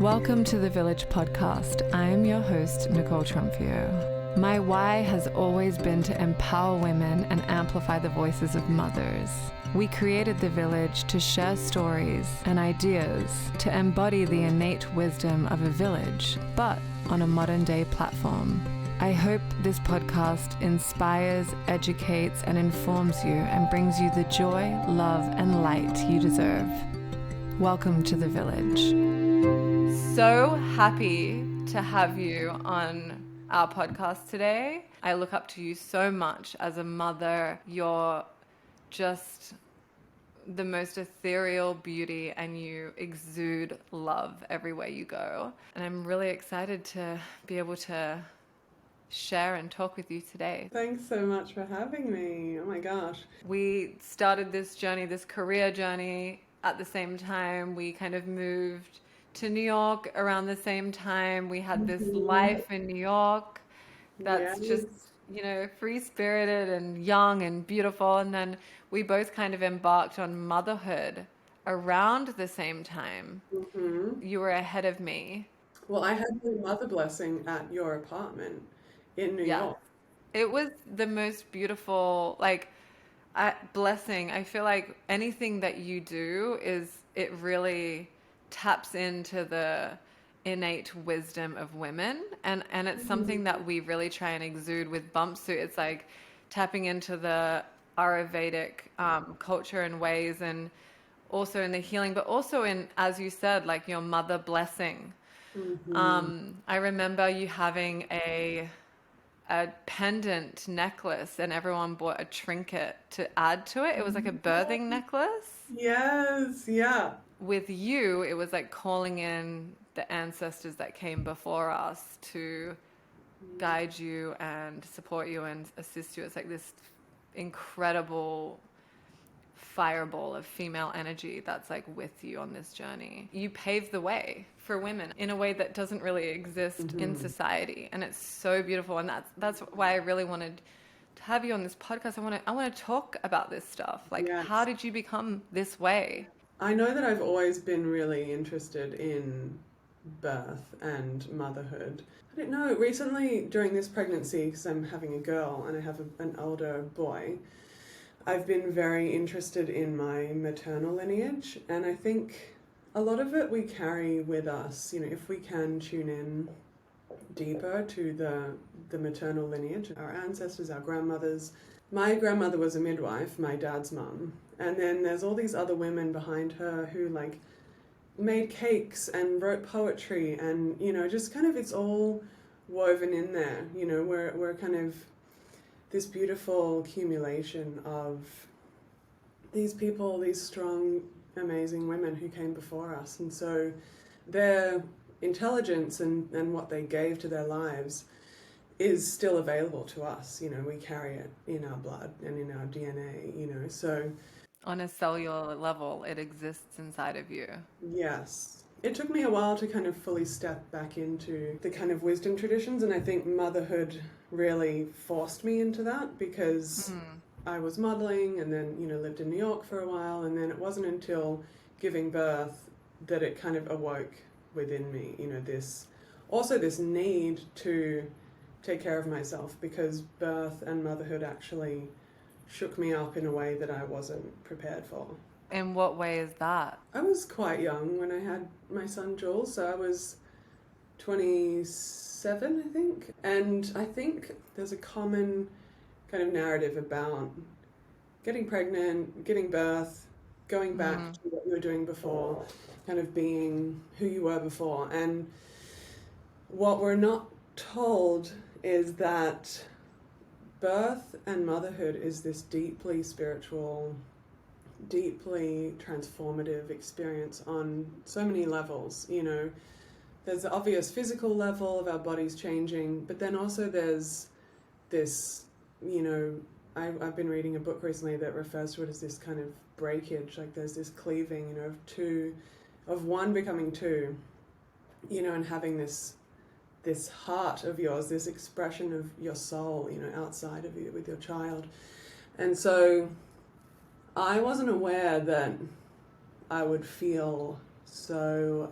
Welcome to the Village podcast. I am your host, Nicole. My why has always been to empower women and amplify the voices of mothers. We created the Village to share stories and ideas to embody the innate wisdom of a village, but on a modern day platform. I hope this podcast inspires, educates, and informs you and brings you the joy, love, and light you deserve. Welcome to the Village. So happy to have you on our podcast today. I look up to you so much as a mother. You're just the most ethereal beauty and you exude love everywhere you go. And I'm really excited to be able to share and talk with you today. Thanks so much for having me. Oh my gosh. We started this journey, this career journey at the same time. We kind of moved to New York around the same time. We had this life in New York that's just, free-spirited and young and beautiful. And then we both kind of embarked on motherhood around the same time. You were ahead of me. Well, I had the mother blessing at your apartment in New York. It was the most beautiful, blessing. I feel like anything that you do it really taps into the innate wisdom of women, and it's something that we really try and exude with Bumpsuit. It's like tapping into the Ayurvedic culture and ways, and also in the healing, but also in, as you said, like your mother blessing. I remember you having a pendant necklace and everyone bought a trinket to add to it. It was like a birthing necklace. Yes, yeah. With you, it was like calling in the ancestors that came before us to guide you and support you and assist you. It's like this incredible fireball of female energy that's like with you on this journey. You paved the way for women in a way that doesn't really exist in society, and it's so beautiful. And that's why I really wanted to have you on this podcast. I want to talk about this stuff. Like, how did you become this way? I know that I've always been really interested in birth and motherhood. I don't know, recently during this pregnancy, because I'm having a girl and I have an older boy, I've been very interested in my maternal lineage, and I think a lot of it we carry with us, if we can tune in deeper to the maternal lineage, our ancestors, our grandmothers. My grandmother was a midwife, my dad's mum, and then there's all these other women behind her who like made cakes and wrote poetry, and just kind of it's all woven in there. We're kind of this beautiful accumulation of these people, these strong, amazing women who came before us. And so their intelligence and what they gave to their lives is still available to us. We carry it in our blood and in our DNA, so. On a cellular level, it exists inside of you. Yes. It took me a while to kind of fully step back into the kind of wisdom traditions, and I think motherhood really forced me into that because I was modeling and then, lived in New York for a while, and then it wasn't until giving birth that it kind of awoke within me, this need to take care of myself, because birth and motherhood actually shook me up in a way that I wasn't prepared for. In what way is that? I was quite young when I had my son Jules, so I was 27, I think. And I think there's a common kind of narrative about getting pregnant, giving birth, going back to what you were doing before, kind of being who you were before. And what we're not told is that birth and motherhood is this deeply spiritual, deeply transformative experience on so many levels. There's the obvious physical level of our bodies changing, but then also there's this, I've been reading a book recently that refers to it as this kind of breakage, like there's this cleaving, of one becoming two, and having this heart of yours, this expression of your soul, outside of you with your child. And so I wasn't aware that I would feel so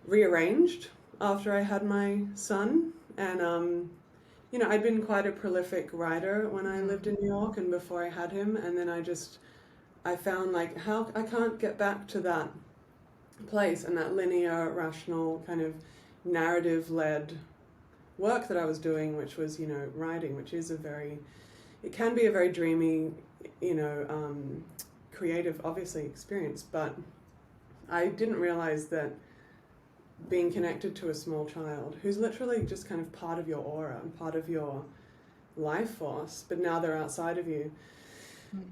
rearranged after I had my son. And, I'd been quite a prolific writer when I lived in New York and before I had him. And then I found like how I can't get back to that place and that linear, rational, kind of narrative led work that I was doing, which was, writing, which is it can be a very dreamy, creative, obviously, experience. But I didn't realize that being connected to a small child who's literally just kind of part of your aura and part of your life force, but now they're outside of you.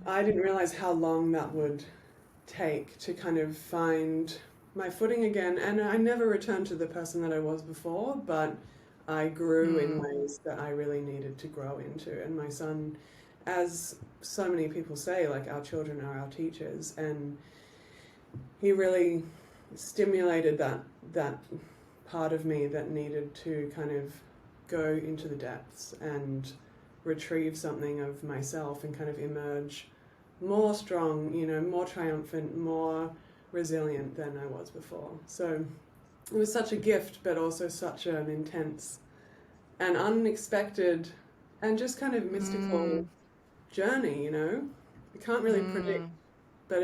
I didn't realize how long that would take to kind of find my footing again. And I never returned to the person that I was before, but I grew in ways that I really needed to grow into. And my son, as so many people say, like our children are our teachers, and he really stimulated that part of me that needed to kind of go into the depths and retrieve something of myself and kind of emerge more strong, more triumphant, more resilient than I was before. So it was such a gift, but also such an intense and unexpected and just kind of mystical journey, You can't really predict, but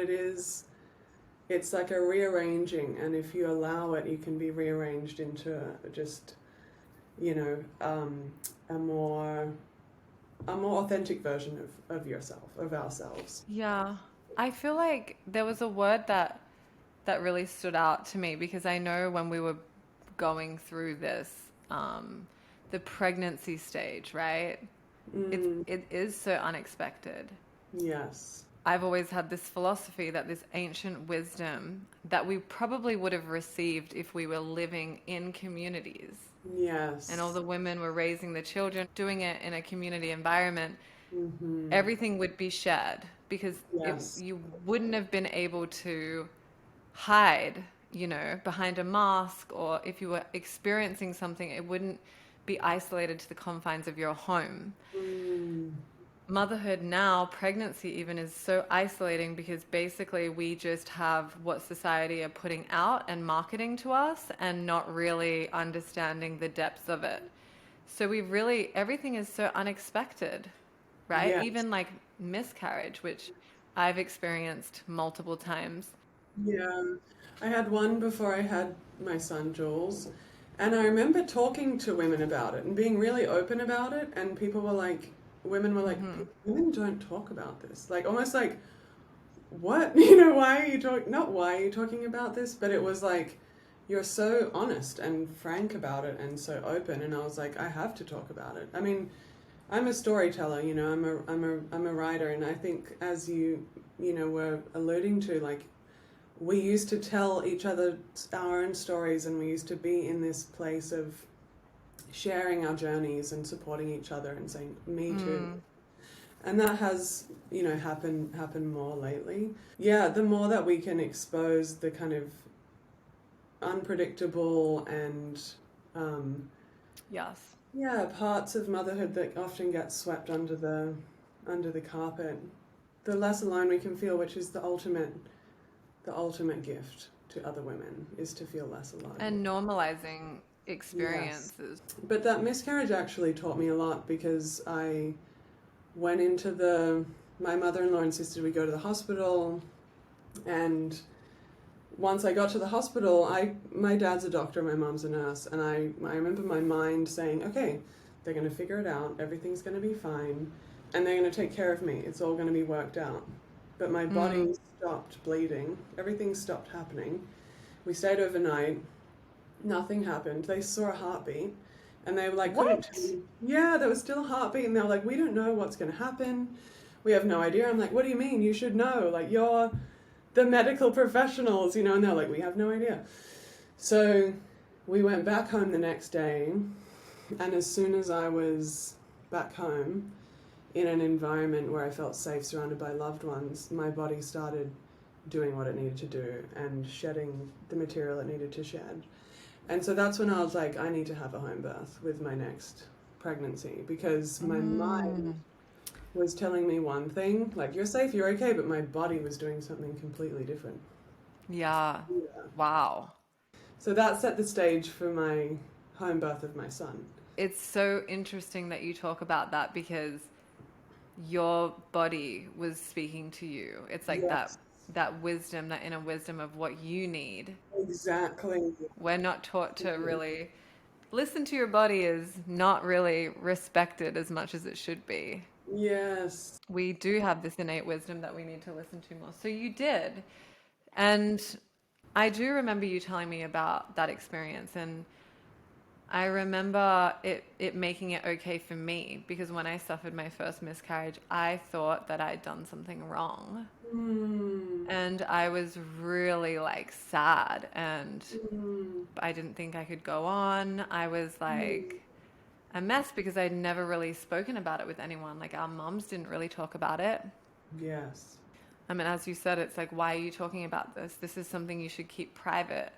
it's like a rearranging, and if you allow it, you can be rearranged into just, a more authentic version of yourself, of ourselves. Yeah. I feel like there was a word that really stood out to me because I know when we were going through this, the pregnancy stage, right? It is so unexpected. Yes. I've always had this philosophy that this ancient wisdom that we probably would have received if we were living in communities. Yes. And all the women were raising the children, doing it in a community environment, Mm-hmm. everything would be shared because Yes. you wouldn't have been able to hide, behind a mask, or if you were experiencing something, it wouldn't be isolated to the confines of your home. Motherhood now, pregnancy even, is so isolating because basically we just have what society are putting out and marketing to us and not really understanding the depths of it. So everything is so unexpected, right? Yes. Even like miscarriage, which I've experienced multiple times. Yeah. I had one before I had my son, Jules, and I remember talking to women about it and being really open about it, and women were like, women don't talk about this. Like, almost like, what? Why are you talking? Not why are you talking about this, but it was like, you're so honest and frank about it and so open. And I was like, I have to talk about it. I mean, I'm a storyteller, I'm a writer, and I think as you were alluding to, like, we used to tell each other our own stories, and we used to be in this place of sharing our journeys and supporting each other and saying, me too. And that has, happened more lately. Yeah, the more that we can expose the kind of unpredictable and Yes. yeah, parts of motherhood that often get swept under the carpet, the less alone we can feel, which is the ultimate gift to other women, is to feel less alone. And normalizing experiences. Yes. But that miscarriage actually taught me a lot, because I went into my mother-in-law insisted we go to the hospital, and once I got to the hospital, my dad's a doctor, my mom's a nurse, and I remember my mind saying, okay, they're going to figure it out, everything's going to be fine, and they're going to take care of me, it's all going to be worked out. But my body stopped bleeding, everything stopped happening. We stayed overnight, nothing happened. They saw a heartbeat, and they were like, What? Yeah, there was still a heartbeat, and they were like, we don't know what's going to happen, we have no idea. I'm like, what do you mean? You should know, like, you're the medical professionals, and they're like, we have no idea. So we went back home the next day, and as soon as I was back home in an environment where I felt safe, surrounded by loved ones, my body started doing what it needed to do and shedding the material it needed to shed. And so that's when I was like, I need to have a home birth with my next pregnancy, because my mind was telling me one thing, like, you're safe, you're okay, but my body was doing something completely different. Yeah. Wow. So that set the stage for my home birth of my son. It's so interesting that you talk about that because your body was speaking to you. It's like Yes, that wisdom, that inner wisdom of what you need. exactly. We're not taught to really listen to your body, is not really respected as much as it should be. Yes. We do have this innate wisdom that we need to listen to more. So you did. And I do remember you telling me about that experience. And I remember it making it okay for me because when I suffered my first miscarriage, I thought that I'd done something wrong. Mm. And I was really like sad and Mm. I didn't think I could go on. I was Mm. like a mess because I'd never really spoken about it with anyone. Like our moms didn't really talk about it. Yes. I mean, as you said, it's like, why are you talking about this? This is something you should keep private.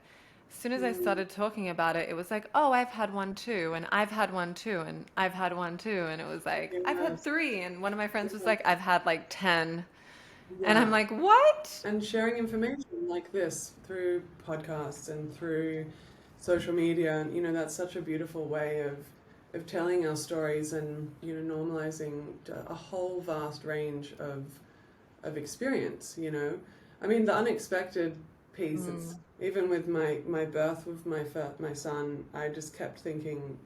As soon as I Mm. started talking about it, it was like, oh, I've had one too, and I've had one too, and I've had one too. And it was like, I've had Yes. 3. And one of my friends was Yeah. like, I've had like 10. And I'm Yeah. like, what? And sharing information like this through podcasts and through social media, and that's such a beautiful way of telling our stories and normalizing a whole vast range of experience. I mean, the unexpected piece. It's even with my birth with my son. I just kept thinking,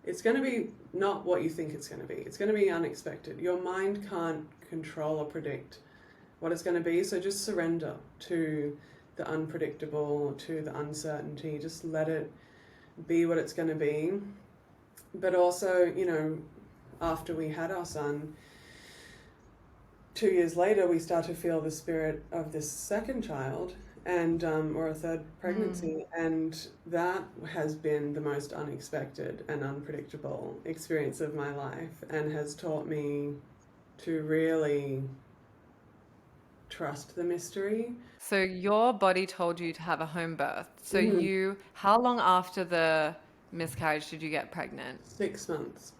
it's going to be not what you think it's going to be. It's going to be unexpected. Your mind can't control or predict what it's going to be. So just surrender to the unpredictable, to the uncertainty. Just let it be what it's going to be. But also, after we had our son, 2 years later, we start to feel the spirit of this second child and or a third pregnancy, and that has been the most unexpected and unpredictable experience of my life, and has taught me to really trust the mystery. So your body told you to have a home birth. So Mm. how long after the miscarriage did you get pregnant? 6 months.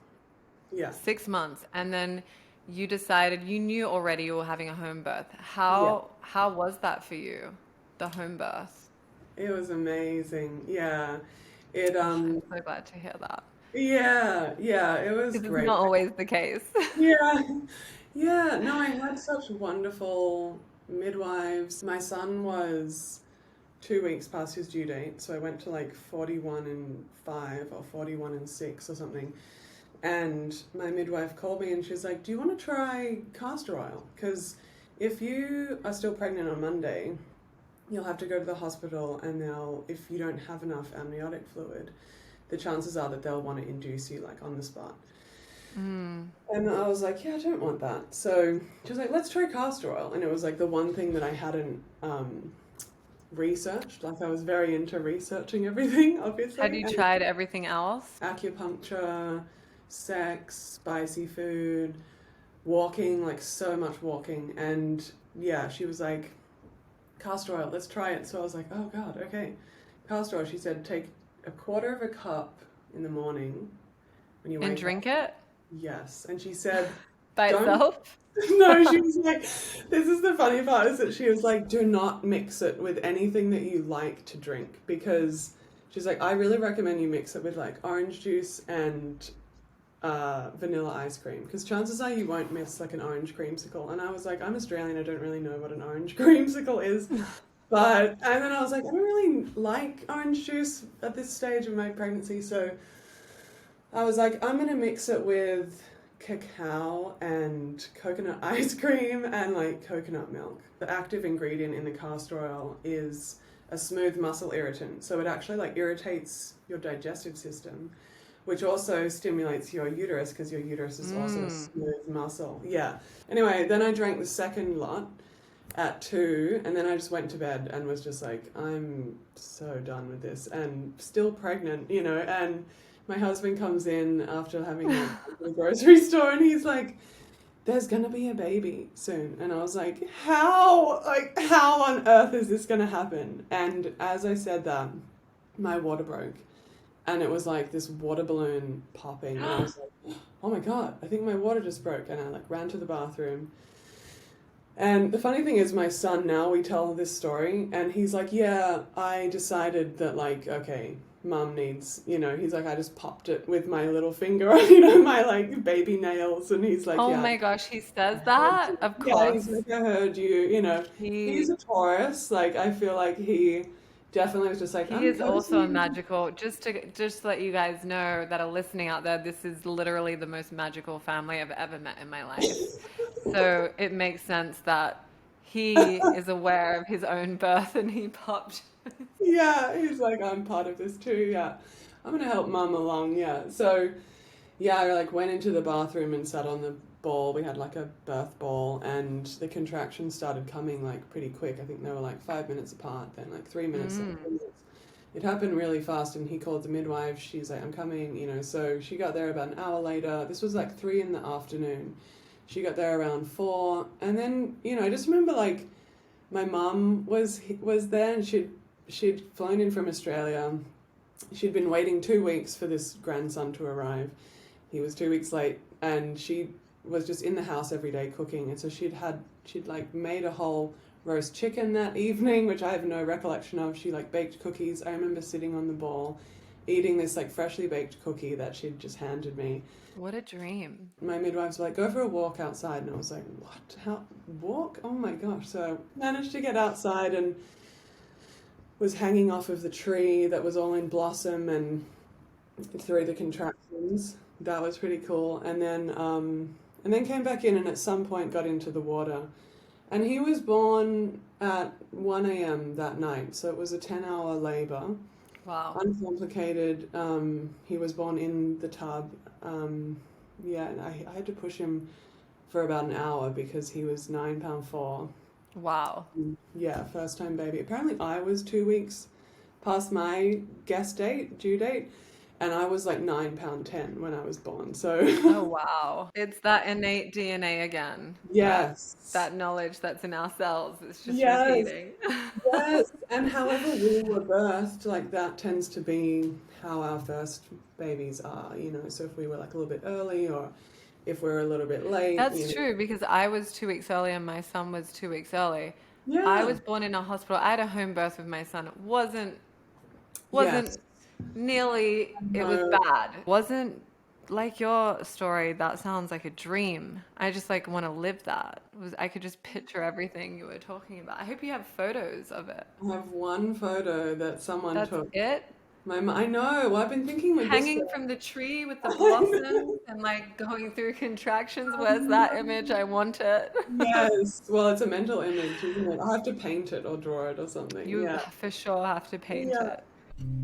Yeah. 6 months. And then you decided, you knew already you were having a home birth. Yeah. How was that for you, the home birth? It was amazing. Yeah. It I'm so glad to hear that. yeah, it was Because it's great. not always the case. Yeah. Yeah, no, I had such wonderful midwives. My son was 2 weeks past his due date, so I went to like 41 and 5 or 41 and 6 or something. And my midwife called me and she's like, do you want to try castor oil? Because if you are still pregnant on Monday, you'll have to go to the hospital, and if you don't have enough amniotic fluid, the chances are that they'll want to induce you like on the spot. And I was like, yeah, I don't want that. So she was like, let's try castor oil. And it was like the one thing that I hadn't researched. Like I was very into researching everything, obviously. Had you tried everything else? Acupuncture, sex, spicy food, walking, like so much walking. And yeah, she was like, castor oil, let's try it. So I was like, oh God, okay. Castor oil, she said, take a quarter of a cup in the morning when you wake And drink it Yes. And she said, by don't. itself? No, she was like, this is the funny part, is that she was like, do not mix it with anything that you like to drink, because she's like, I really recommend you mix it with like orange juice and vanilla ice cream, because chances are you won't miss like an orange creamsicle. And I was like, I'm Australian, I don't really know what an orange creamsicle is. And then I was like, I don't really like orange juice at this stage of my pregnancy, so I was like, I'm going to mix it with cacao and coconut ice cream and like coconut milk. The active ingredient in the castor oil is a smooth muscle irritant. So it actually like irritates your digestive system, which also stimulates your uterus, because your uterus is also a smooth muscle. Yeah. Anyway, then I drank the second lot at 2, and then I just went to bed and was just like, I'm so done with this, and still pregnant, and my husband comes in after having gone to the grocery store, and he's like, there's gonna be a baby soon. And I was like, how on earth is this gonna happen? And as I said that, my water broke, and it was like this water balloon popping, and I was like, oh my God, I think my water just broke. And I like ran to the bathroom, And the funny thing is, my son now, we tell this story, and he's like, yeah, I decided that, like, okay, mum needs, he's like, I just popped it with my little finger on, my, like, baby nails. And he's like, Oh yeah, my gosh, he says I heard that? you. Of Yeah, he's course. like, I heard you, He's He a Taurus. Like, I feel like he definitely was just like, he I'm is also a cozy. magical, just to let you guys know that are listening out there, this is literally the most magical family I've ever met in my life. So it makes sense that he is aware of his own birth and he popped. Yeah, he's like, I'm part of this too. Yeah, I'm gonna help mum along. Yeah, so yeah, I like went into the bathroom and sat on the ball. We had like a birth ball, and the contractions started coming like pretty quick. I think they were like 5 minutes apart, then like 3 minutes, then Mm. 4 minutes. It happened really fast, and he called the midwife. She's like, I'm coming, So she got there about an hour later. This was like 3 in the afternoon. She got there around 4, and then I just remember like my mum was there, and she'd flown in from Australia. She'd been waiting 2 weeks for this grandson to arrive. He was 2 weeks late, and she was just in the house every day cooking. And so she'd like made a whole roast chicken that evening, which I have no recollection of. She like baked cookies. I remember sitting on the ball, eating this like freshly baked cookie that she'd just handed me. What a dream. My midwives were like, go for a walk outside. And I was like, what? How? Walk? Oh my gosh. So I managed to get outside and was hanging off of the tree that was all in blossom and through the contractions. That was pretty cool. And then came back in, and at some point got into the water. And he was born at 1 a.m. that night. So it was a 10-hour labor. Wow. Uncomplicated. He was born in the tub. Yeah, and I had to push him for about an hour because he was 9 pound 4. Wow. Yeah, first time baby. Apparently I was 2 weeks past my due date, and I was like 9 pound 10 when I was born. So Oh, wow. It's that innate DNA again. yes, That knowledge that's in our cells. It's just yes, repeating. yes. And however we were birthed, like that tends to be how our first babies are, So if we were like a little bit early, or if we're a little bit late, That's true because I was 2 weeks early and my son was 2 weeks early. I Yeah. was born in a hospital. I had a home birth with my son. It wasn't Yes. nearly, it was No. bad. Wasn't like your story. That sounds like a dream. I just like want to live that. I could just picture everything you were talking about. I hope you have photos of it. I have one photo that someone That's took. it. I know. Well, I've been thinking with this Hanging one. from the tree with the I blossoms know. and like going through contractions. I Where's that image? know. I want it. Yes. Well, it's a mental image, isn't it? I have to paint it or draw it or something. You Yeah. for sure have to paint Yeah. it.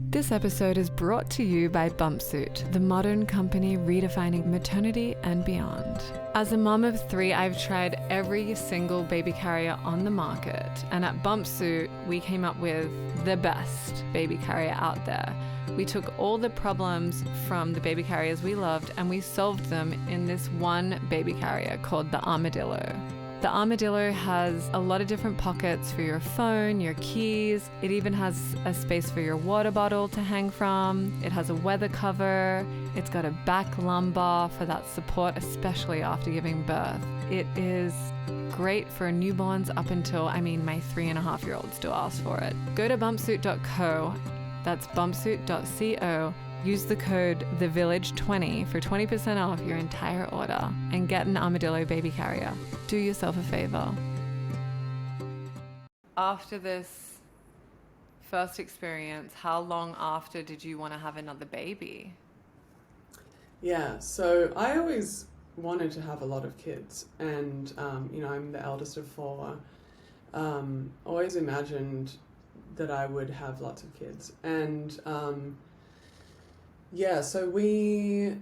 This episode is brought to you by Bumpsuit, the modern company redefining maternity and beyond. As a mom of 3, I've tried every single baby carrier on the market, and at Bumpsuit, we came up with the best baby carrier out there. We took all the problems from the baby carriers we loved and we solved them in this one baby carrier called the Armadillo. The Armadillo has a lot of different pockets for your phone, your keys. It even has a space for your water bottle to hang from. It has a weather cover. It's got a back lumbar for that support, especially after giving birth. It is great for newborns up until, my 3.5-year-old still asks for it. Go to bumpsuit.co. That's bumpsuit.co. Use the code THEVILLAGE20 for 20% off your entire order and get an Armadillo baby carrier. Do yourself a favor. After this first experience, how long after did you want to have another baby? Yeah. So I always wanted to have a lot of kids, and I'm the eldest of 4. Always imagined that I would have lots of kids, and yeah, so we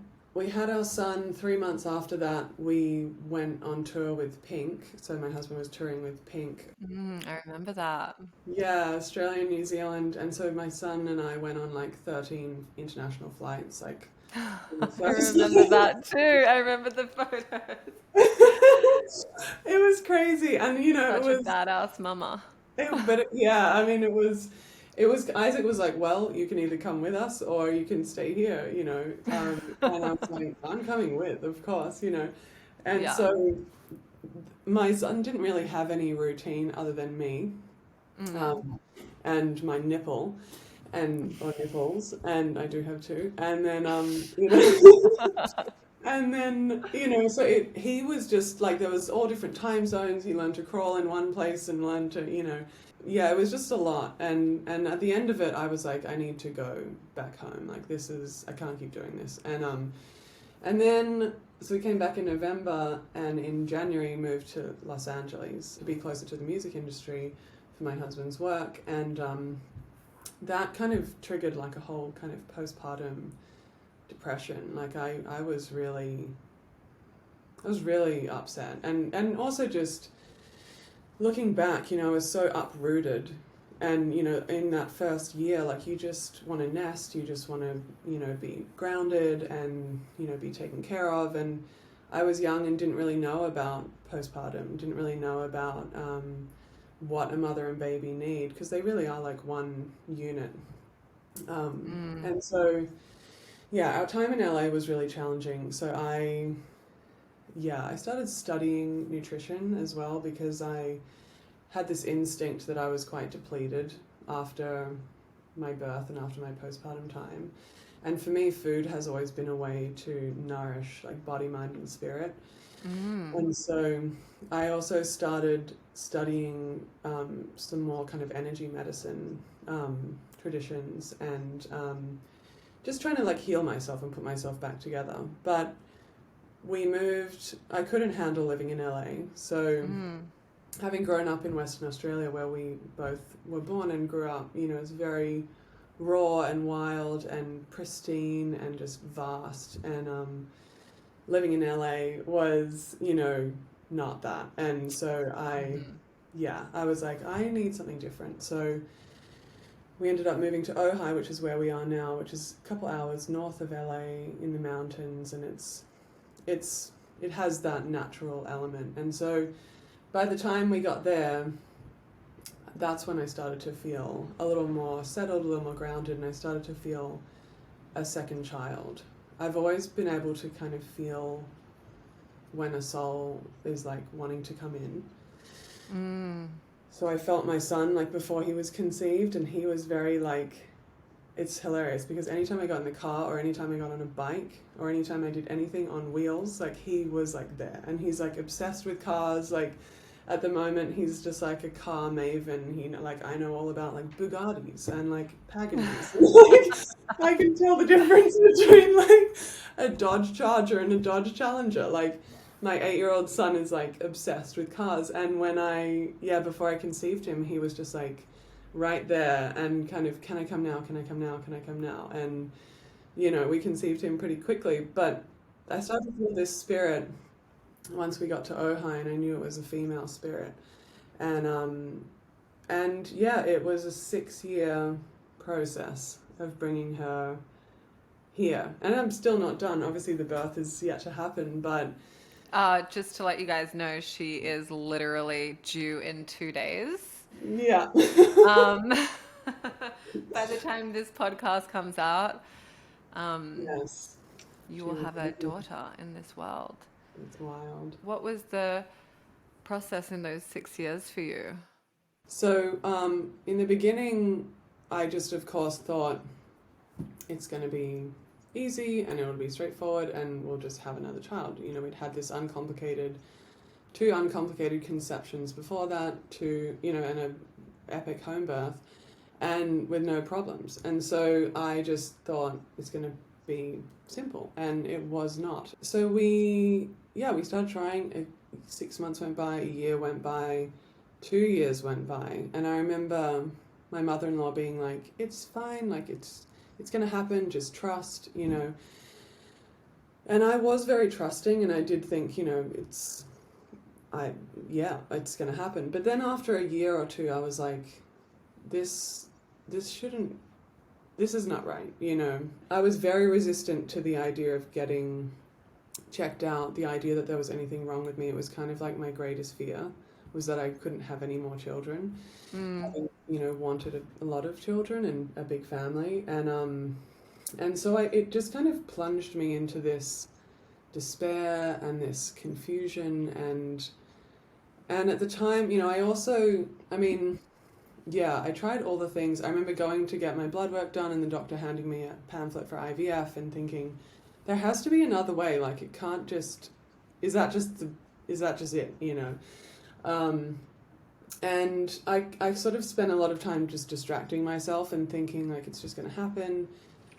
had our son 3 months after that. We went on tour with Pink. So my husband was touring with Pink. I remember that. Yeah, Australia and New Zealand. And so my son and I went on like 13 international flights. Like, I remember that too. I remember the photos. it was crazy. And Such a badass mama. yeah, it was Isaac was like, well, you can either come with us or you can stay here, and I was like, I'm coming with, of course, and Yeah. so my son didn't really have any routine other than me, and my nipple, or nipples, and I do have two. And then and then so he was just like, there was all different time zones. He learned to crawl in one place and learned to yeah, it was just a lot. And at the end of it, I was like, I need to go back home. Like, I can't keep doing this. And then, so we came back in November, and in January moved to Los Angeles to be closer to the music industry for my husband's work. And that kind of triggered like a whole kind of postpartum depression. Like, I was really upset. And also just looking back, I was so uprooted. And, in that first year, like, you just want to nest, you just want to, be grounded and, be taken care of. And I was young and didn't really know about postpartum, didn't really know about what a mother and baby need, because they really are like one unit. And so, yeah, our time in LA was really challenging. So I started studying nutrition as well, because I had this instinct that I was quite depleted after my birth and after my postpartum time. And for me, food has always been a way to nourish like body, mind, and spirit. And so I also started studying some more kind of energy medicine traditions, and just trying to like heal myself and put myself back together. But we moved, I couldn't handle living in LA. So having grown up in Western Australia, where we both were born and grew up, it's very raw and wild and pristine and just vast. And living in LA was, not that. And so I was like, I need something different. So we ended up moving to Ojai, which is where we are now, which is a couple hours north of LA in the mountains, and it has that natural element. And so by the time we got there, that's when I started to feel a little more settled, a little more grounded, and I started to feel a second child. I've always been able to kind of feel when a soul is like wanting to come in. So I felt my son like before he was conceived, and he was very like, it's hilarious, because anytime I got in the car, or anytime I got on a bike, or anytime I did anything on wheels, like he was like there. And he's like obsessed with cars. Like at the moment, he's just like a car maven. He like, I know all about like Bugattis and like Paganis. Like I can tell the difference between like a Dodge Charger and a Dodge Challenger. Like my 8-year-old son is like obsessed with cars. And when before I conceived him, he was just like right there and kind of, can I come now? Can I come now? Can I come now? And, we conceived him pretty quickly, but I started to feel this spirit once we got to Ojai, and I knew it was a female spirit. And it was a 6-year process of bringing her here. And I'm still not done. Obviously the birth is yet to happen, but just to let you guys know, she is literally due in 2 days. Yeah. By the time this podcast comes out, Yes. you will have a daughter in this world. It's wild. What was the process in those 6 years for you? So in the beginning, I just, of course, thought it's going to be easy and it'll be straightforward and we'll just have another child. We'd had this two uncomplicated conceptions before that, and an epic home birth, and with no problems. And so I just thought it's going to be simple, and it was not. So we started trying. 6 months went by, a year went by, 2 years went by, and I remember my mother-in-law being like, it's fine, like it's going to happen, just trust, And I was very trusting, and I did think, it's going to happen. But then after a year or two, I was like, this is not right, I was very resistant to the idea of getting checked out, the idea that there was anything wrong with me. It was kind of like my greatest fear was that I couldn't have any more children. Having, wanted a lot of children and a big family, and so it just kind of plunged me into this despair and this confusion, and And at the time, you know, I tried all the things. I remember going to get my blood work done and the doctor handing me a pamphlet for IVF and thinking, there has to be another way. Like, it can't just, is that just it, you know? And I sort of spent a lot of time just distracting myself and thinking like it's just going to happen.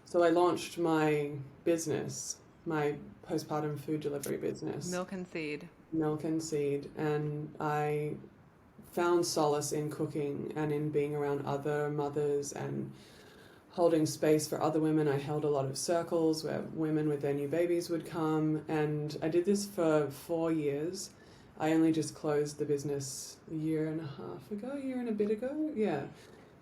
So I launched my business, my postpartum food delivery business. Milk and Seed. Milk and Seed. And I found solace in cooking and in being around other mothers and holding space for other women. I held a lot of circles where women with their new babies would come. And I did this for 4 years. I only just closed the business a year and a bit ago. Yeah.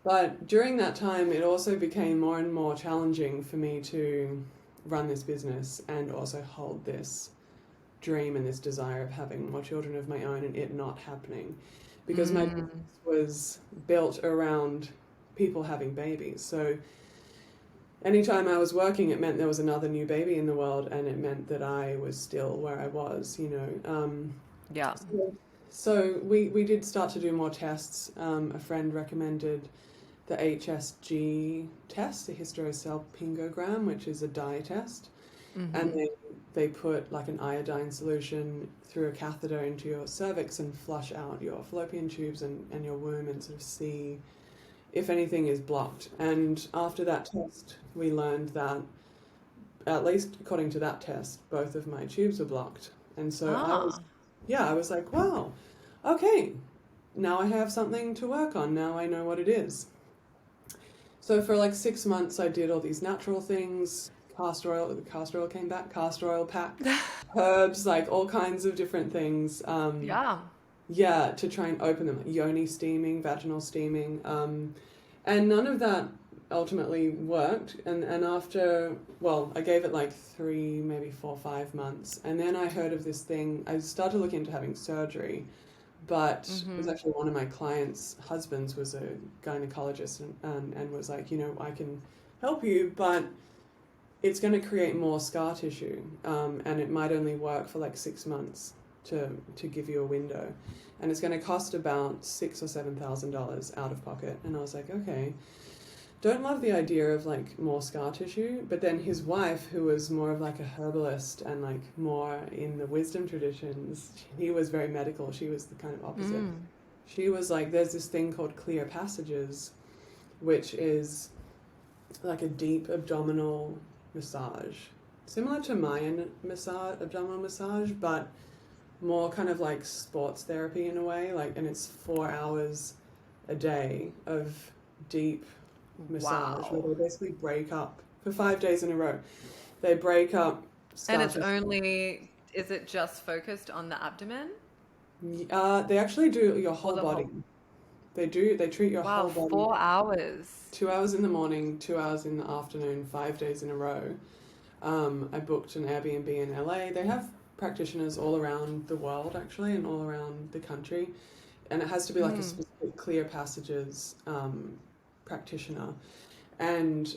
But during that time, it also became more and more challenging for me to run this business and also hold this dream and this desire of having more children of my own and it not happening. Because my business was built around people having babies. So anytime I was working, it meant there was another new baby in the world, and it meant that I was still where I was, you know. Yeah. So we did start to do more tests. A friend recommended the HSG test, the hysterosalpingogram, which is a dye test. And they put like an iodine solution through a catheter into your cervix and flush out your fallopian tubes and your womb and sort of see if anything is blocked. And after that test, we learned that, at least according to that test, both of my tubes were blocked. And so I was like, wow, okay, now I have something to work on. Now I know what it is. So for like 6 months, I did all these natural things. Castor oil came back, castor oil pack, herbs, like all kinds of different things. Yeah, to try and open them, yoni steaming, vaginal steaming. And none of that ultimately worked. And after, well, I gave it like 3, maybe 4, 5 months. And then I heard of this thing. I started looking into having surgery, but it was actually one of my clients' husbands was a gynecologist and was like, you know, I can help you, but it's going to create more scar tissue, and it might only work for like 6 months to give you a window, and it's going to cost about $6,000 or $7,000 out of pocket. And I was like, okay, don't love the idea of like more scar tissue. But then his wife, who was more of like a herbalist and like more in the wisdom traditions, he was very medical. She was the kind of opposite. She was like, there's this thing called clear passages, which is like a deep abdominal massage, similar to Mayan massage, abdominal massage, but more kind of like sports therapy in a way. Like, and it's 4 hours a day of deep massage where they basically break up for 5 days in a row. They break up. And it's only, is it just focused on the abdomen? They actually do your whole body. They treat your whole body. 4 hours. 2 hours in the morning, 2 hours in the afternoon, 5 days in a row. I booked an Airbnb in LA. They have practitioners all around the world, actually, and all around the country. And it has to be like a specific clear passages practitioner. And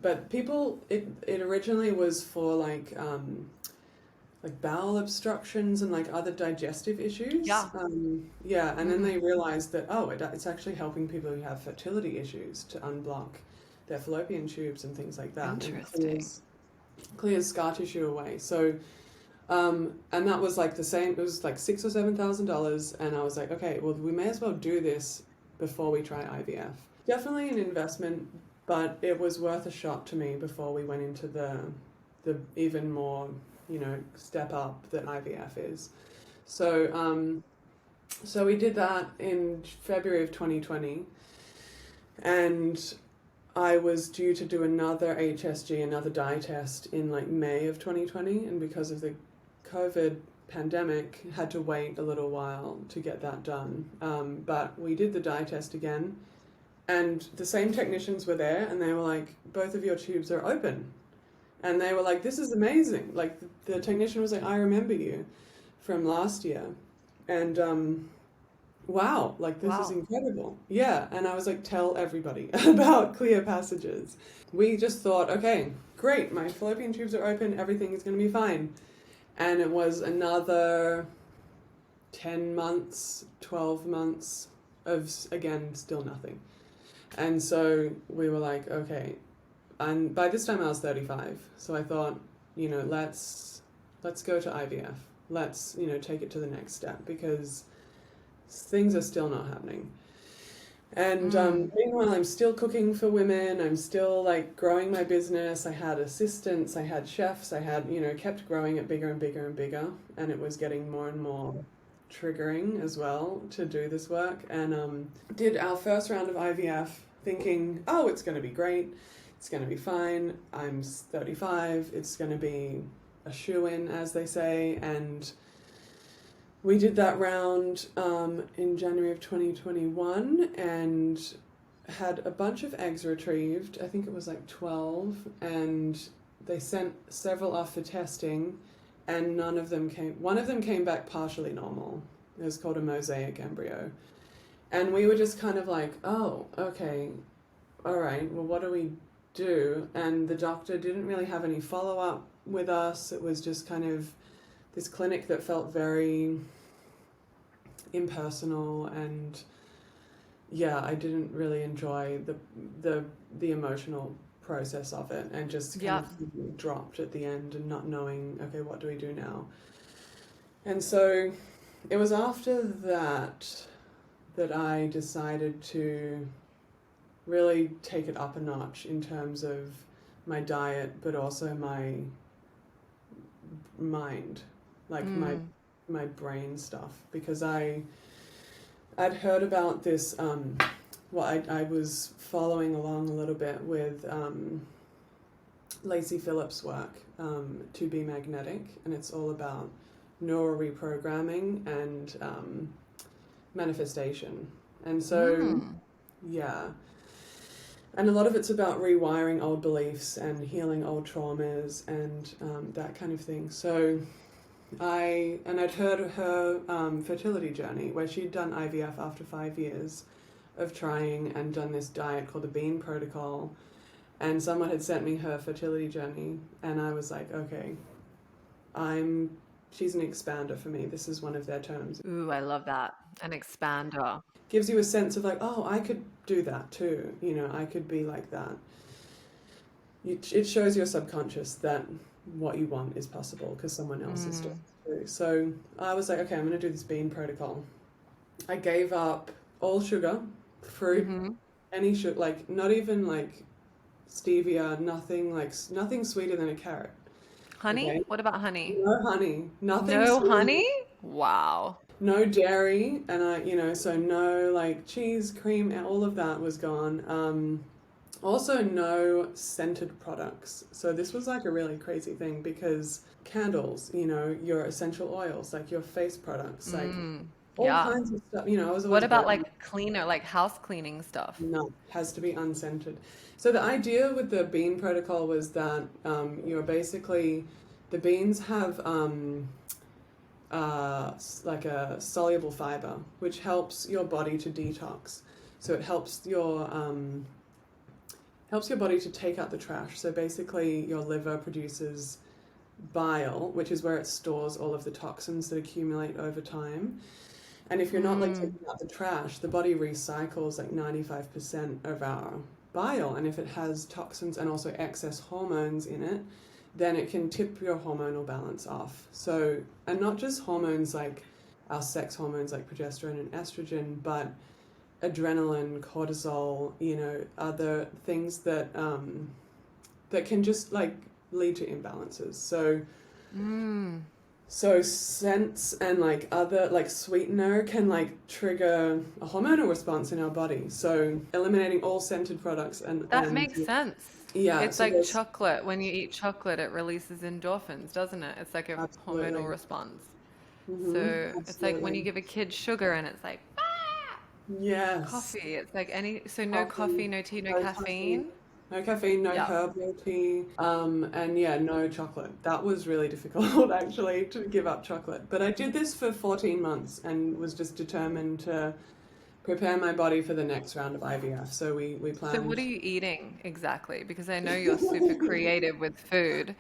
but people, it originally was for like bowel obstructions and like other digestive issues. And then they realized that, it's actually helping people who have fertility issues to unblock their fallopian tubes and things like that. Interesting. And clears scar tissue away. So and that was like the same, it was like $6,000 or $7,000, and I was like, okay, well, we may as well do this before we try IVF. Definitely an investment, but it was worth a shot to me before we went into the even more, you know, step up that IVF is. So so we did that in February of 2020, and I was due to do another HSG, another dye test in like May of 2020, and because of the COVID pandemic, had to wait a little while to get that done. But we did the dye test again, and the same technicians were there, and they were like, both of your tubes are open. And they were like, this is amazing. Like, the technician was like, I remember you from last year. And wow, like, this is incredible. Yeah. And I was like, tell everybody about clear passages. We just thought, okay, great, my fallopian tubes are open, everything is going to be fine. And it was another 10 months, 12 months of, again, still nothing. And so we were like, okay. And by this time I was 35. So I thought, you know, let's go to IVF. Let's, you know, take it to the next step, because things are still not happening. And meanwhile, I'm still cooking for women. I'm still like growing my business. I had assistants, I had chefs, I had, you know, kept growing it bigger and bigger and bigger. And it was getting more and more triggering as well to do this work. And did our first round of IVF thinking, oh, it's going to be great. It's going to be fine. I'm 35. It's going to be a shoo-in, as they say. And we did that round in January of 2021 and had a bunch of eggs retrieved. I think it was like 12, and they sent several off for testing, and none of them came. One of them came back partially normal. It was called a mosaic embryo. And we were just kind of like, oh, okay, all right, well, what do we do? And the doctor didn't really have any follow-up with us. It was just kind of this clinic that felt very impersonal, and yeah, I didn't really enjoy the emotional process of it, and just kind of dropped at the end and not knowing, okay, what do we do now? And so it was after that I decided to really take it up a notch in terms of my diet, but also my mind, like my brain stuff, because I'd heard about this. I was following along a little bit with Lacey Phillips' work, To Be Magnetic, and it's all about neural reprogramming and manifestation. And so, yeah. And a lot of it's about rewiring old beliefs and healing old traumas and that kind of thing. So I'd heard her fertility journey, where she'd done IVF after 5 years of trying, and done this diet called the Bean Protocol. And someone had sent me her fertility journey, and I was like, okay, she's an expander for me. This is one of their terms. Ooh, I love that. An expander. Gives you a sense of like, oh, I could do that too. You know, I could be like that. It shows your subconscious that what you want is possible because someone else is doing it too. So I was like, okay, I'm going to do this Bean Protocol. I gave up all sugar, fruit, any sugar, like not even like stevia, nothing sweeter than a carrot. Honey? Okay? What about honey? No honey, nothing. No sweeter. honey? Wow. No dairy, and so no like cheese, cream, all of that was gone. Also no scented products. So this was like a really crazy thing, because candles, your essential oils, like your face products, like all kinds of stuff. I was always. What about like cleaner, like house cleaning stuff? No, has to be unscented. So the idea with the Bean Protocol was that you're basically, the beans have like a soluble fiber, which helps your body to detox. So it helps your body to take out the trash. So basically your liver produces bile, which is where it stores all of the toxins that accumulate over time. And if you're not like taking out the trash, the body recycles like 95% of our bile. And if it has toxins and also excess hormones in it, then it can tip your hormonal balance off. So, and not just hormones like our sex hormones like progesterone and estrogen, but adrenaline, cortisol, other things that that can just like lead to imbalances. So scents and like other like sweetener can like trigger a hormonal response in our body. So eliminating all scented products and makes sense. Yeah, it's so like chocolate. When you eat chocolate, it releases endorphins, doesn't it? It's like a hormonal response. So it's like when you give a kid sugar and it's like, yes. Coffee. It's like no coffee, no tea, no caffeine. No caffeine, no herbal tea, and no chocolate. That was really difficult actually, to give up chocolate. But I did this for 14 months and was just determined to prepare my body for the next round of IVF. So we planned. So what are you eating exactly? Because I know you're super creative with food.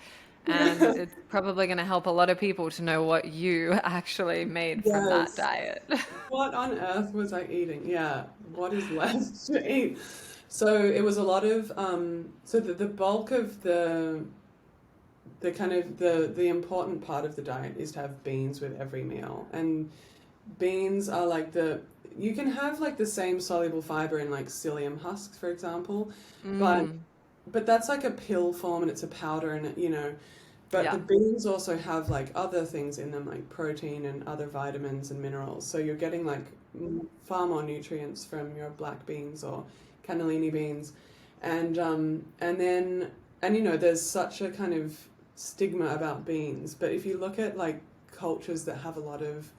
And it's probably going to help a lot of people to know what you actually made from that Yes. diet. What on earth was I eating? Yeah, what is left to eat? So it was a lot of so the bulk of the kind of the important part of the diet is to have beans with every meal. And beans are like the you can have like the same soluble fiber in like psyllium husks, for example, but Mm, that's like a pill form and it's a powder and but the yeah. beans also have like other things in them like protein and other vitamins and minerals. So you're getting like far more nutrients from your black beans or cannellini beans, and then there's such a kind of stigma about beans. But if you look at like cultures that have a lot of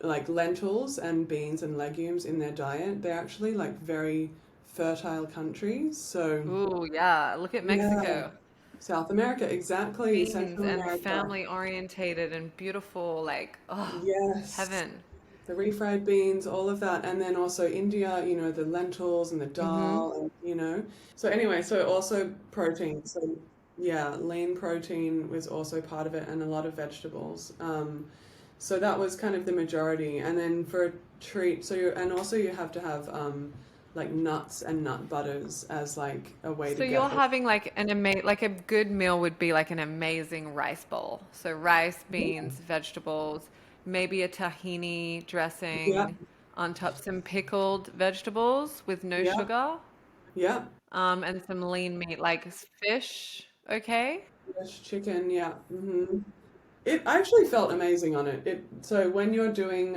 like lentils and beans and legumes in their diet, they're actually like very fertile countries. So Ooh, yeah. Look at yeah, Mexico. South America, exactly, Beans Central and America. family orientated and beautiful, like, oh, Yes, heaven. the refried beans, all of that. And then also India, the lentils and the Mm-hmm. dal, So anyway, so also protein. So yeah, lean protein was also part of it and a lot of vegetables. So that was kind of the majority. And then for a treat, and also you have to have like nuts and nut butters as like a way to So you're get the, having like like a good meal would be like an amazing rice bowl. So rice, yeah, beans, vegetables, maybe a tahini yeah, dressing on top, some pickled vegetables with no yeah, sugar, yeah. and some lean meat like fish. Okay. Fresh chicken, yeah. It actually felt amazing on it. So when you're doing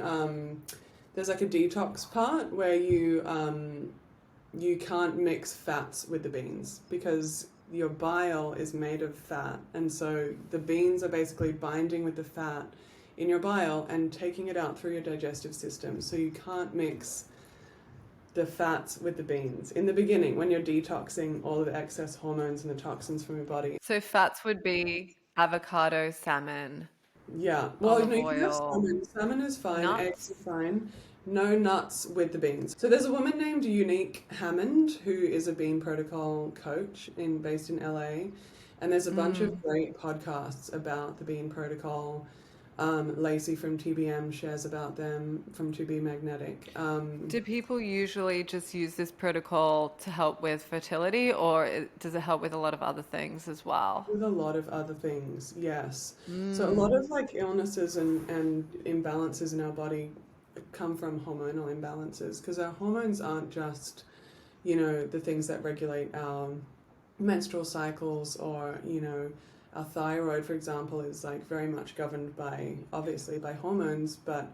there's like a detox part where you can't mix fats with the beans because your bile is made of fat, and so the beans are basically binding with the fat in your bile and taking it out through your digestive system. So you can't mix the fats with the beans in the beginning when you're detoxing all of the excess hormones and the toxins from your body. So fats would be avocado, salmon, Yeah. Well, olive you can have oil, salmon. Salmon is fine. Eggs are nuts. fine. No nuts with the beans. So there's a woman named Unique Hammond who is a bean protocol coach based in LA, and there's a bunch of Mm. great podcasts about the bean protocol. Lacey from TBM shares about them from To Be Magnetic. Do people usually just use this protocol to help with fertility, or does it help with a lot of other things as well? With a lot of other things, yes. So a lot Mm. of like illnesses and imbalances in our body come from hormonal imbalances because our hormones aren't just, the things that regulate our menstrual cycles or, our thyroid, for example, is like very much governed by, obviously, by hormones. But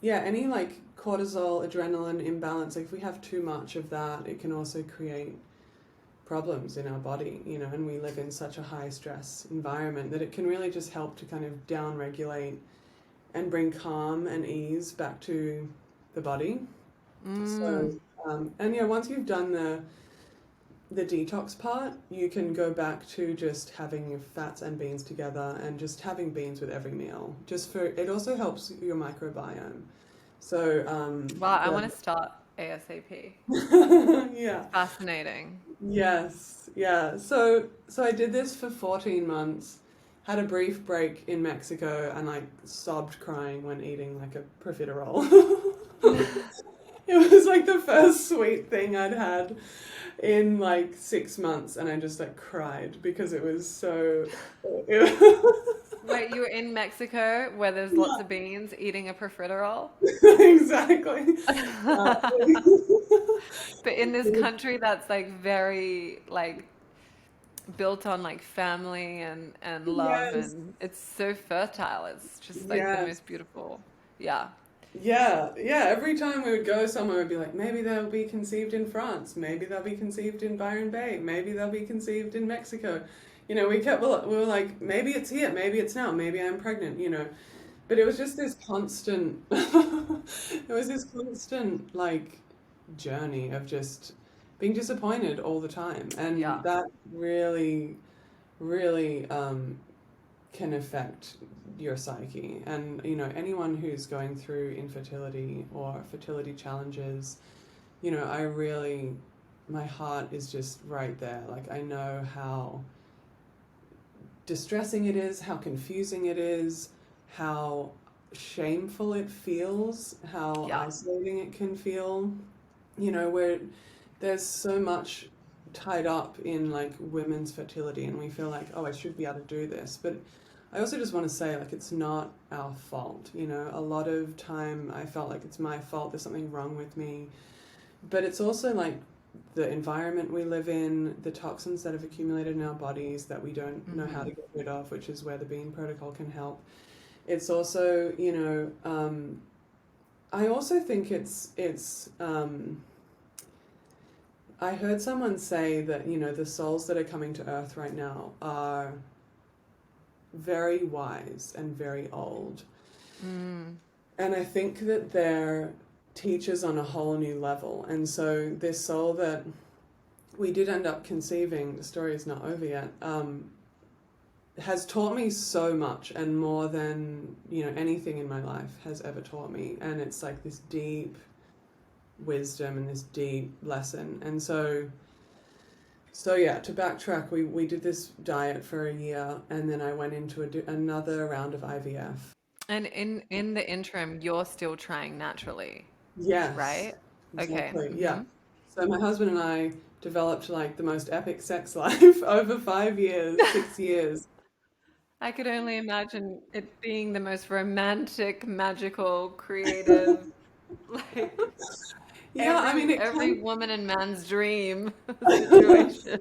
yeah, any like cortisol, adrenaline imbalance, like if we have too much of that, it can also create problems in our body, and we live in such a high stress environment that it can really just help to kind of down regulate and bring calm and ease back to the body. Mm. So, and yeah, once you've done the detox part, you can go back to just having your fats and beans together and just having beans with every meal. It also helps your microbiome. So, Wow, I want to start ASAP. yeah. Fascinating. Yes, yeah. So I did this for 14 months, had a brief break in Mexico, and like sobbed crying when eating like a profiterole. It was like the first sweet thing I'd had in like 6 months, and I just like cried because it was so. Wait, you were in Mexico where there's lots of beans eating a profiterole? Exactly. Uh, But in this country that's like very like built on like family and love, yes, and it's so fertile. It's just like the yes. most beautiful. Yeah. Yeah, yeah. Every time we would go somewhere, we'd be like, maybe they'll be conceived in France, maybe they'll be conceived in Byron Bay, maybe they'll be conceived in Mexico. We were like, maybe it's here, maybe it's now, maybe I'm pregnant. But it was just this constant, it was this constant like journey of just being disappointed all the time, and Yeah. that really, really can affect your psyche. And anyone who's going through infertility or fertility challenges, I really, my heart is just right there. Like I know how distressing it is, how confusing it is, how shameful it feels, how isolating it can feel. You know, where there's so much tied up in like women's fertility, and we feel like, oh, I should be able to do this. But I also just want to say, like, it's not our fault. You know, a lot of time I felt like it's my fault, there's something wrong with me. But it's also like the environment we live in, the toxins that have accumulated in our bodies that we don't know how to get rid of, which is where the Bean Protocol can help. It's also, you know, I also think I heard someone say that, you know, the souls that are coming to Earth right now are very wise and very old. And I think that they're teachers on a whole new level. And so this soul that we did end up conceiving, the story is not over yet, has taught me so much, and more than, you know, anything in my life has ever taught me. And it's like this deep wisdom and this deep lesson. And so yeah, to backtrack, we did this diet for a year, and then I went into another round of IVF. And in the interim, you're still trying naturally. Yes. Right? Exactly. Okay. Yeah. So my husband and I developed like the most epic sex life over 5 years, 6 years. I could only imagine it being the most romantic, magical, creative, like Yeah, I mean, it every can. woman and man's dream situation.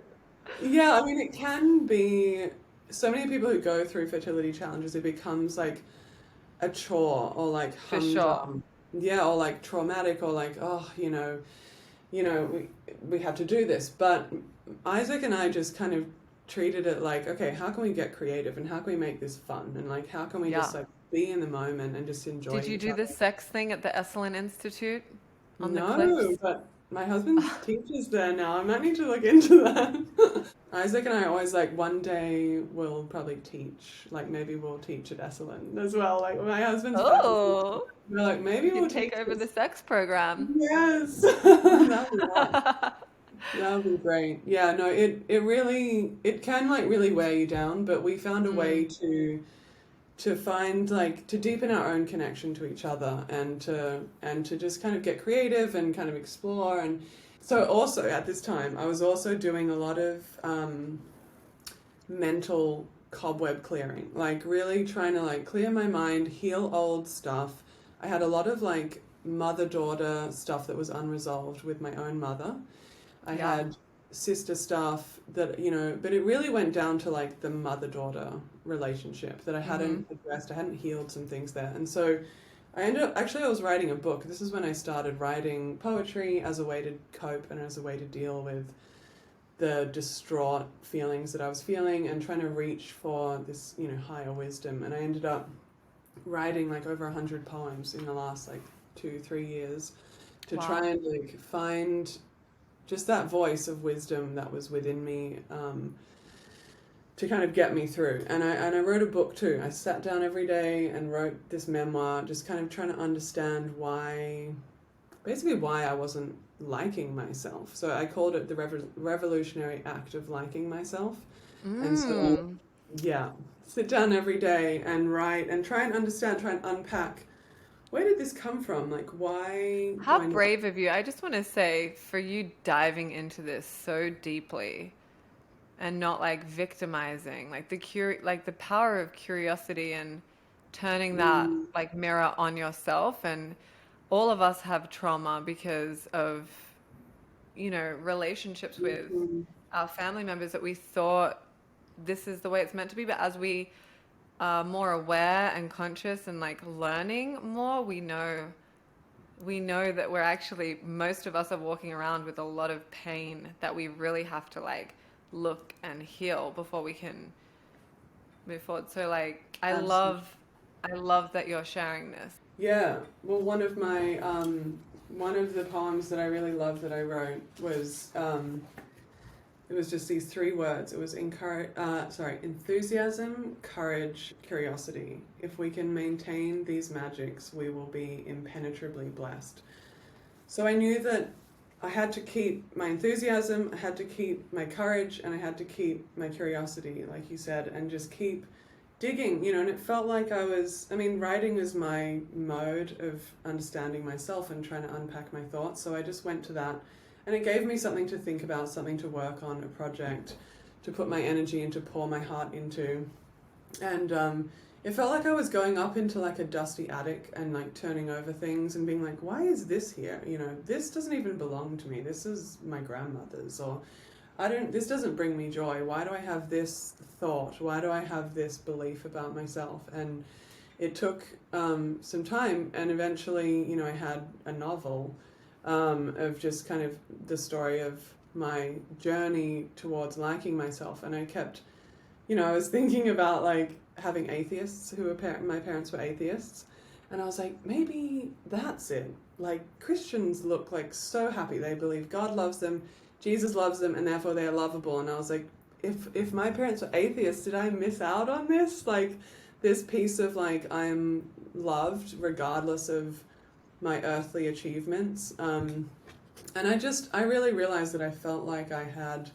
Yeah, I mean, it can be. So many people who go through fertility challenges, it becomes like a chore or like For sure. humdrum. Yeah, or like traumatic, or like, oh, we have to do this. But Isaac and I just kind of treated it like, okay, how can we get creative, and how can we make this fun, and like how can we just Yeah. like be in the moment and just enjoy Did you each do the other. sex thing at the Esalen Institute on the No, cliffs? but my husband teaches there now. I might need to look into that. Isaac and I are always like, one day we'll probably teach. Like maybe we'll teach at Esalen as well. Like my husband's faculty. Oh, We're like, maybe you we'll could take teach over the this. sex program. Yes, that'll be fun. That'll be great. Yeah, no, it really, it can like really wear you down, but we found a way to find like to deepen our own connection to each other, and to just kind of get creative and kind of explore. And so also at this time I was also doing a lot of mental cobweb clearing, like really trying to like clear my mind, heal old stuff. I had a lot of like mother-daughter stuff that was unresolved with my own mother. I had sister stuff that, you know, but it really went down to like the mother-daughter relationship that I hadn't addressed. I hadn't healed some things there. And so I ended up, actually I was writing a book. This is when I started writing poetry as a way to cope and as a way to deal with the distraught feelings that I was feeling, and trying to reach for this, you know, higher wisdom. And I ended up writing like over 100 poems in the last like 2-3 years to try and like find just that voice of wisdom that was within me, to kind of get me through. And I wrote a book too. I sat down every day and wrote this memoir, just kind of trying to understand basically why I wasn't liking myself. So I called it the revolutionary act of liking myself. And so, yeah, sit down every day and write and try and understand, try and unpack, where did this come from? Like, why do How I not? brave of you. I just want to say, for you diving into this so deeply and not like victimizing, like the power of curiosity and turning that like mirror on yourself. And all of us have trauma because of, you know, relationships with our family members that we thought this is the way it's meant to be. But as we are more aware and conscious and like learning more, we know that we're actually, most of us are walking around with a lot of pain that we really have to like look and heal before we can move forward. So like Absolutely. I love that you're sharing this. Yeah. Well, one of the poems that I really loved that I wrote was, it was just these 3 words. It was enthusiasm, courage, curiosity. If we can maintain these magics, we will be impenetrably blessed. So I knew that I had to keep my enthusiasm, I had to keep my courage, and I had to keep my curiosity, like you said, and just keep digging, and it felt like writing is my mode of understanding myself and trying to unpack my thoughts. So I just went to that, and it gave me something to think about, something to work on, a project to put my energy into, pour my heart into. And it felt like I was going up into like a dusty attic and like turning over things and being like, why is this here? This doesn't even belong to me. This is my grandmother's, or this doesn't bring me joy. Why do I have this thought? Why do I have this belief about myself? And it took some time, and eventually, I had a novel of just kind of the story of my journey towards liking myself. And I kept, I was thinking about like having atheists who were my parents were atheists, and I was like, maybe that's it. Like, Christians look like so happy. They believe God loves them, Jesus loves them, and therefore they are lovable. And I was like, if my parents were atheists, did I miss out on this? Like, this piece of like, I'm loved regardless of my earthly achievements. And I really realized that I felt like I had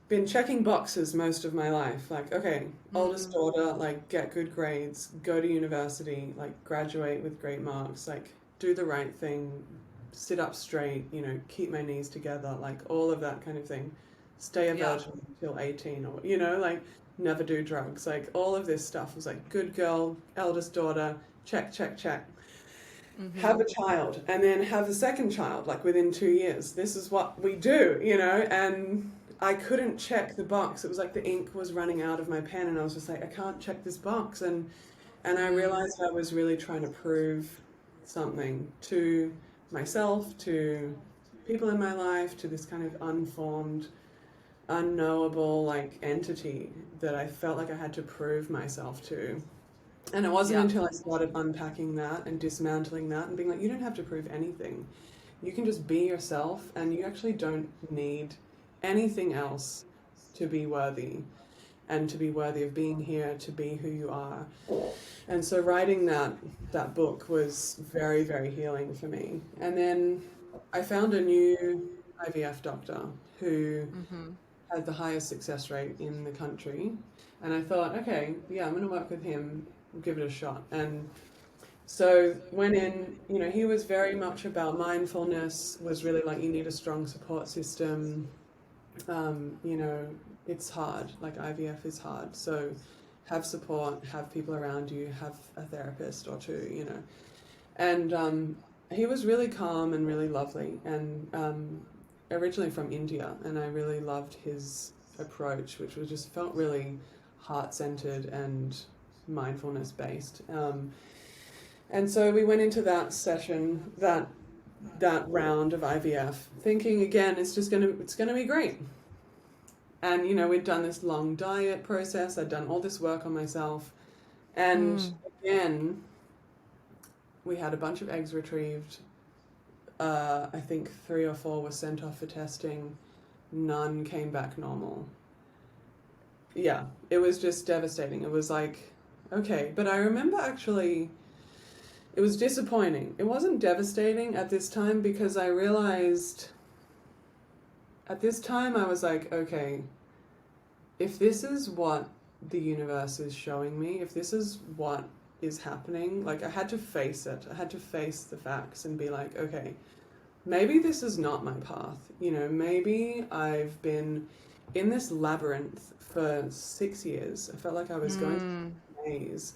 been checking boxes most of my life. Like, okay, oldest daughter, like, get good grades, go to university, like, graduate with great marks, like, do the right thing, sit up straight, keep my knees together, like, all of that kind of thing. Stay a virgin until 18, or, like, never do drugs. Like, all of this stuff was like, good girl, eldest daughter, check, check, check. Mm-hmm. Have a child, and then have a second child, like, within 2 years. This is what we do, and I couldn't check the box. It was like the ink was running out of my pen, and I was just like, I can't check this box. And I realized I was really trying to prove something to myself, to people in my life, to this kind of unformed, unknowable like entity that I felt like I had to prove myself to. And it wasn't until I started unpacking that and dismantling that and being like, you don't have to prove anything. You can just be yourself, and you actually don't need anything else to be worthy, and to be worthy of being here, to be who you are. And so writing that book was very, very healing for me. And then I found a new IVF doctor who had the highest success rate in the country, and I thought, okay, I'm going to work with him, give it a shot. And so went in, he was very much about mindfulness, was really like, you need a strong support system. It's hard, like IVF is hard. So have support, have people around you, have a therapist or two, And he was really calm and really lovely, and originally from India, and I really loved his approach, which was just felt really heart-centered and mindfulness-based. And so we went into that session, that round of IVF, thinking again, it's gonna be great. And we'd done this long diet process, I'd done all this work on myself, and again, we had a bunch of eggs retrieved. I think 3 or 4 were sent off for testing. None came back normal. Yeah, it was just devastating. It was like, okay, but I remember actually, it was disappointing. It wasn't devastating at this time, because I realized at this time I was like, okay, if this is what the universe is showing me, if this is what is happening, like, I had to face it. I had to face the facts and be like, okay, maybe this is not my path. Maybe I've been in this labyrinth for 6 years. I felt like I was going through a maze,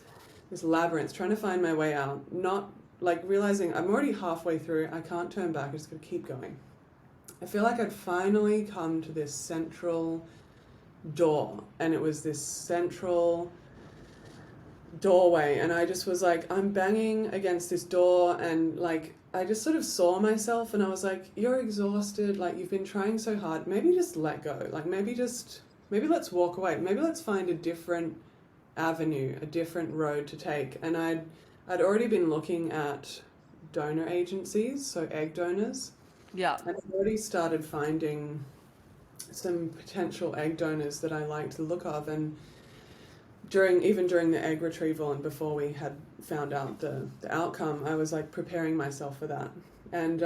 this labyrinth, trying to find my way out, not like realizing I'm already halfway through, I can't turn back, I just gotta keep going. I feel like I'd finally come to this central door, and it was this central doorway, and I just was like, I'm banging against this door, and like, I just sort of saw myself, and I was like, you're exhausted, like, you've been trying so hard, maybe just let go, like, maybe let's walk away, maybe let's find a different avenue, a different road to take. And I'd already been looking at donor agencies, so egg donors. Yeah. And I'd already started finding some potential egg donors that I liked the look of, and during the egg retrieval and before we had found out the outcome, I was like preparing myself for that. And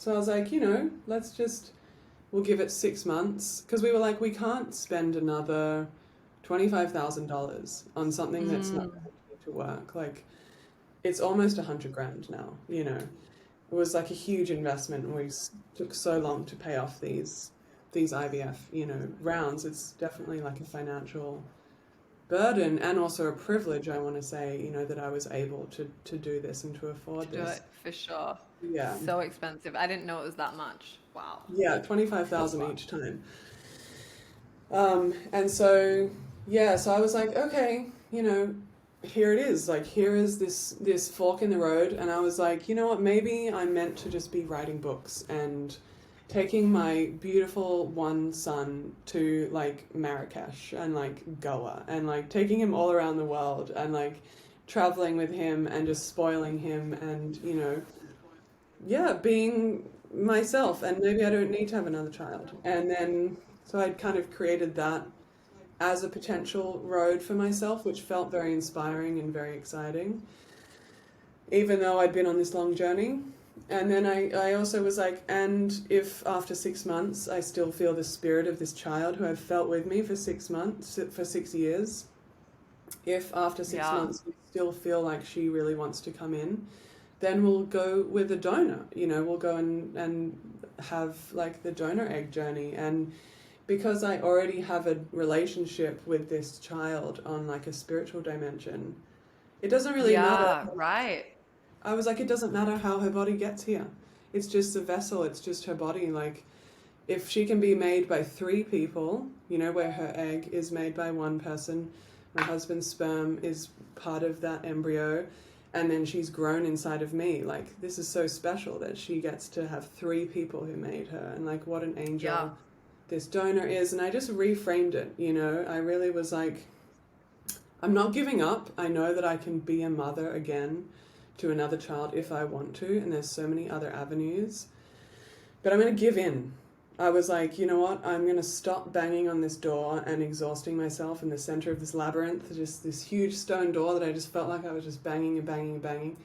So I was like, we'll give it 6 months. Because we were like, we can't spend another $25,000 on something that's not going to work. Like, it's almost $100,000 now, It was like a huge investment, and we took so long to pay off these IVF, rounds. It's definitely like a financial burden and also a privilege, I want to say, that I was able to do this and to afford To do this. it, for sure. Yeah. So expensive. I didn't know it was that much. Wow. Yeah, 25,000 each time. And so, so I was like, okay, here it is. Like, here is this fork in the road. And I was like, you know what, maybe I'm meant to just be writing books and taking my beautiful one son to like Marrakesh and like Goa and like taking him all around the world and like traveling with him and just spoiling him and, being myself. And maybe I don't need to have another child. And then, so I'd kind of created that as a potential road for myself, which felt very inspiring and very exciting, even though I'd been on this long journey. And then I also was like, and if after 6 months I still feel the spirit of this child who I've felt with me for 6 months, for 6 years, if after 6 months we still feel like she really wants to come in, then we'll go with a donor. We'll go and have like the donor egg journey. And because I already have a relationship with this child on like a spiritual dimension, it doesn't really matter. Yeah, right. I was like, it doesn't matter how her body gets here. It's just a vessel. It's just her body. Like, if she can be made by 3 people, where her egg is made by one person, my husband's sperm is part of that embryo, and then she's grown inside of me. Like, this is so special that she gets to have 3 people who made her. And like, what an angel this donor is. And I just reframed it, I really was like, I'm not giving up. I know that I can be a mother again to another child if I want to, and there's so many other avenues, but I'm going to give in. I was like, you know what, I'm going to stop banging on this door and exhausting myself in the center of this labyrinth, just this huge stone door that I just felt like I was just banging and banging and banging.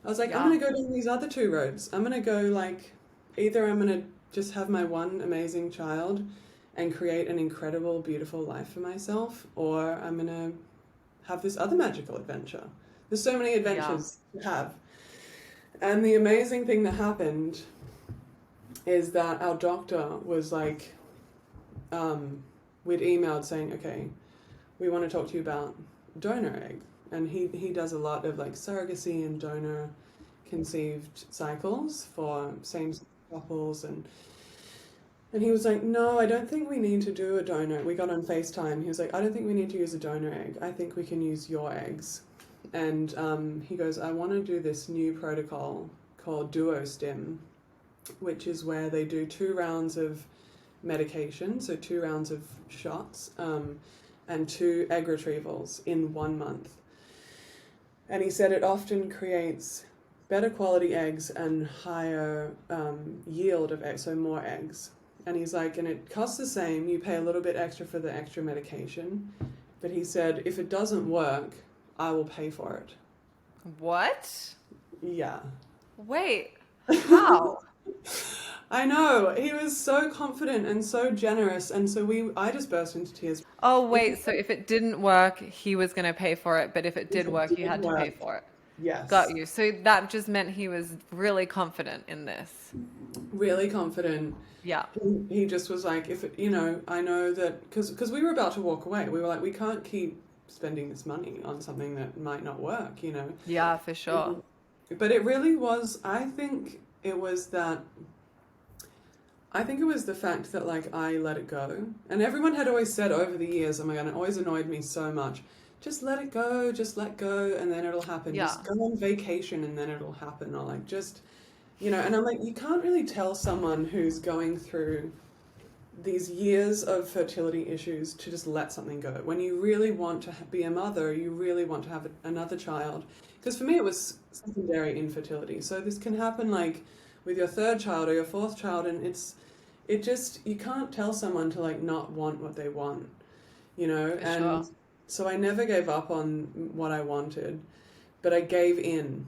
I was like, I'm going to go down these other 2 roads. I'm going to go like, either I'm going to just have my one amazing child and create an incredible, beautiful life for myself, or I'm going to have this other magical adventure. There's so many adventures to have. And the amazing thing that happened is that our doctor was like, we'd emailed saying, okay, we want to talk to you about donor egg. And he does a lot of like surrogacy and donor conceived cycles for same-sex couples. And he was like, no, I don't think we need to do a donor. We got on FaceTime. He was like, I don't think we need to use a donor egg. I think we can use your eggs. And he goes, I want to do this new protocol called DuoStim, which is where they do 2 rounds of medication, so 2 rounds of shots, and 2 egg retrievals in 1 month. And he said it often creates better quality eggs and higher yield of eggs, so more eggs. And he's like, and it costs the same, you pay a little bit extra for the extra medication, but he said, if it doesn't work, I will pay for it. What? Yeah. Wait, how? I know. He was so confident and so generous, and so I just burst into tears. Oh, wait, so if it didn't work, he was going to pay for it, but if it did work, you had to pay for it. Yes. Got you. So that just meant he was really confident in this. Really confident. Yeah. He just was like, if it, I know that, because we were about to walk away. We were like, we can't keep spending this money on something that might not work, Yeah, for sure. But it really was, I think it was the fact that like I let it go. And everyone had always said over the years, oh my God, it always annoyed me so much, just let it go, just let go, and then it'll happen. Yeah. Just go on vacation and then it'll happen. Or like, just, and I'm like, you can't really tell someone who's going through these years of fertility issues to just let something go. When you really want to be a mother, you really want to have another child. Because for me, it was secondary infertility. So this can happen like with your 3rd child or your 4th child, and you can't tell someone to like not want what they want, and sure. So I never gave up on what I wanted, but I gave in.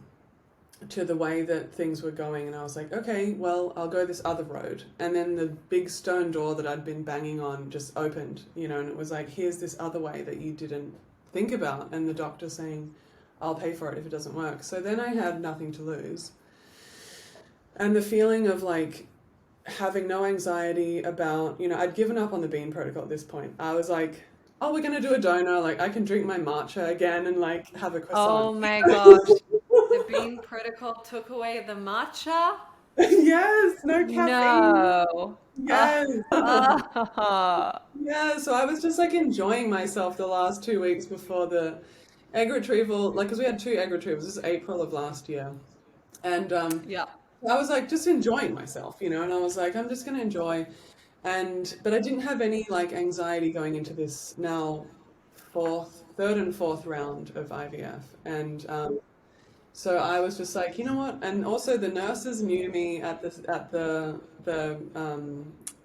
to the way that things were going, and I was like, okay, well, I'll go this other road. And then the big stone door that I'd been banging on just opened, you know, and it was like, here's this other way that you didn't think about, and the doctor saying, I'll pay for it if it doesn't work. So then I had nothing to lose, and the feeling of like having no anxiety about, you know, I'd given up on the bean protocol at this point. I was like, oh, we're gonna do a donor, like I can drink my matcha again and like have a croissant. Oh my gosh. The bean protocol took away the matcha? Yes, no caffeine. No. Yes. Ah. Yeah, so I was just like enjoying myself the last 2 weeks before the egg retrieval, like, because we had 2 egg retrievals. This is April of last year. And Yeah. I was like just enjoying myself, you know, and I was like, I'm just going to enjoy. But I didn't have any like anxiety going into this now third and fourth round of IVF. And so I was just like, you know what? And also the nurses knew me at the